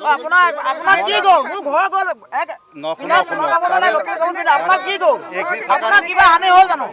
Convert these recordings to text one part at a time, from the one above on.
আপোনাৰ কি গ'ল মোৰ ঘৰ গ'ল আপোনাৰ কি গ'ল আপোনাৰ কিবা হানি হ'ল জানো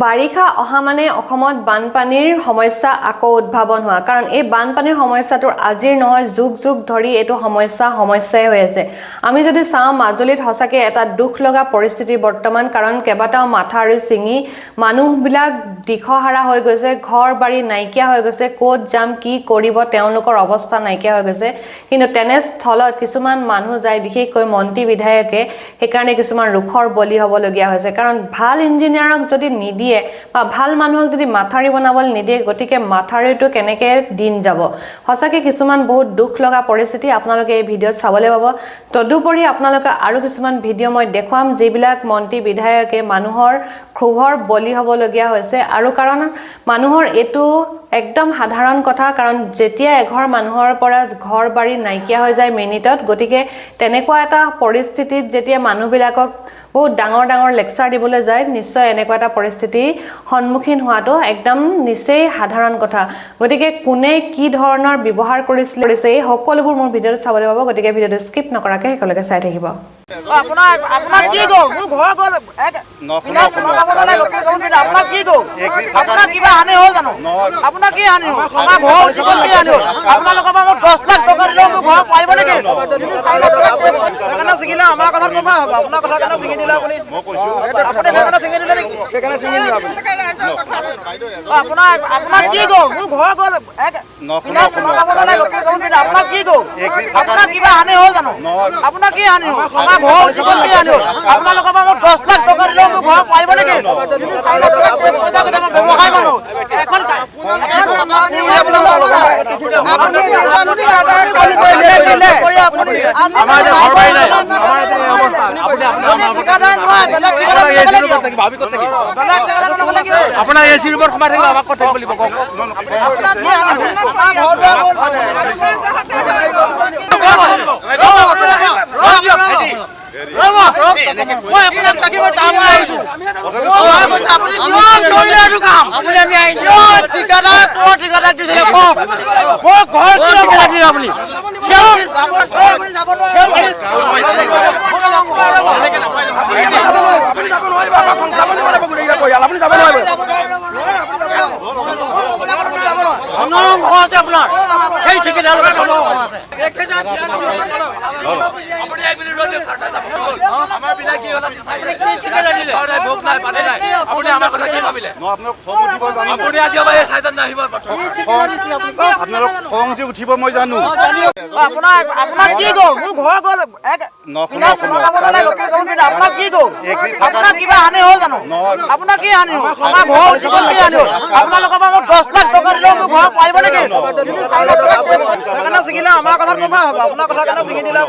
বাৰিষা অহা মানে অসমত বানপানীৰ সমস্যা আকৌ উদ্ভাৱন হোৱা কাৰণ এই বানপানীৰ সমস্যাটো আজিৰ নহয় যুগ যুগ ধৰি এটো সমস্যাই হৈ আছে আমি যদি চাওঁ মাজুলীত হসাকে এটা দুখ লগা পৰিস্থিতি বৰ্তমান কাৰণ কেবাটাও মাথাউৰি ছিঙি মানুহবিলাক দিখহাৰা হৈ গৈছে ঘৰ বাৰী নাইকিয়া হৈ গৈছে কোত জাম কি কৰিব তেওঁলোকৰ অৱস্থা নাইকিয়া হৈ গৈছে কিন্তু তেনেস্থলত কিছুমান মানুহ যায় বিশেষকৈ মন্ত্ৰী বিধায়কে সেইকাৰণে কিছুমান ৰুখৰ বলি হ'বলগীয়া হৈছে কাৰণ ভাল ইঞ্জিনিয়াৰক যদি নিদিয়ে বা ভাল মানুহক যদি মাথাউৰি বনাবলৈ নিদিয়ে গতিকে মাথাউৰিটো কেনেকৈ দিন যাব হসাকে কিছুমান বহুত দুখ লগা পৰিস্থিতি আপোনালোকে এই ভিডিঅ'ত চাবলৈ পাব তদুপৰি আপোনালোকে আৰু কিছুমান ভিডিঅ' মই দেখুৱাম যিবিলাক মন্ত্ৰী বিধায়কে মানুহৰ ক্ষোভৰ বলি হ'বলগীয়া হৈছে আৰু কাৰণ মানুহৰ এটো একদম সাধাৰণ কথা কাৰণ যেতিয়া এঘৰ মানুহৰ পৰা ঘৰ বাৰী নাইকিয়া হৈ যায় মিনিটত গতিকে তেনেকুৱা এটা পৰিস্থিতিত যেতিয়া মানুহবিলাকক বহুত ডাঙৰ লেকচাৰ দিবলৈ যায় নিশ্চয় এনেকুৱা এটা পৰিস্থিতি সন্মুখীন হোৱাটো একদম নিশ্চয় সাধাৰণ কথা গতিকে কোনে কি ধৰণৰ ব্যৱহাৰ কৰিছে এই সকলোবোৰ মোৰ ভিডিঅ'ত চাবলৈ পাব গতিকে ভিডিঅ'টো স্কিপ নকৰাকৈ সকলোকে চাই থাকিব আপোনাৰ কি গ'ল মোৰ ঘৰ গ'ল আপোনাৰ কি গ'ল আপোনাৰ কিবা হানি হ'ল জানো আপোনাৰ কি হানি হ'ল আমাৰ ঘৰ জীৱন কি হানি হ'ল আপোনালোকৰ পৰা 10 লাখ টকা দিলেও মোৰ ঘৰ পাৰিব নেকি তিনি 4 লাখ টকা সেইকাৰণে ছিঙিলে আমাৰ কথা ক'ব হ'ব আপোনাৰ কথা কাৰণে ছিঙি দিলে আপুনি সেইকাৰণে ছিঙি দিলে নেকি সেইকাৰণে ছিঙি দিলে আপোনাৰ কি গ'ল মোৰ ঘৰ গ'ল আপোনাৰ কি গ'ল আপোনাৰ কিবা হানি হ'ল জানো আপোনাৰ কি হানি হ'ল আমাৰ ঘৰ জীৱন কি হানি হ'ল আপোনালোকৰ পৰা 10 লাখ টকা দিলেও মোৰ ঘৰ পাৰিব নেকি তিনি 4 লাখ টকা ব্যৱসায় মানুহ এখন আপোনাৰ এচি ৰুমত সোমাই থাকিলে আমাক কথা বুলি কওক উঠিব মই জানো আপোনাৰ কি গ'ল মোৰ ঘৰ গ'ল আপোনাৰ কি গ'ল আপোনাৰ কিবা হানি হ'ল জানো আপোনাৰ কি হানি হ'ল আমাৰ ঘৰ জীৱন কি হানি হ'ল আপোনালোকৰ পৰা 10 লাখ টকা দিলেও মোৰ ঘৰ পাৰিব নেকি তিনি 4 লাখ টকা সেইকাৰণে ছিঙিলে আমাৰ কথা ক'ব হ'ব আপোনাৰ কথা কাৰণে ছিঙি দিলে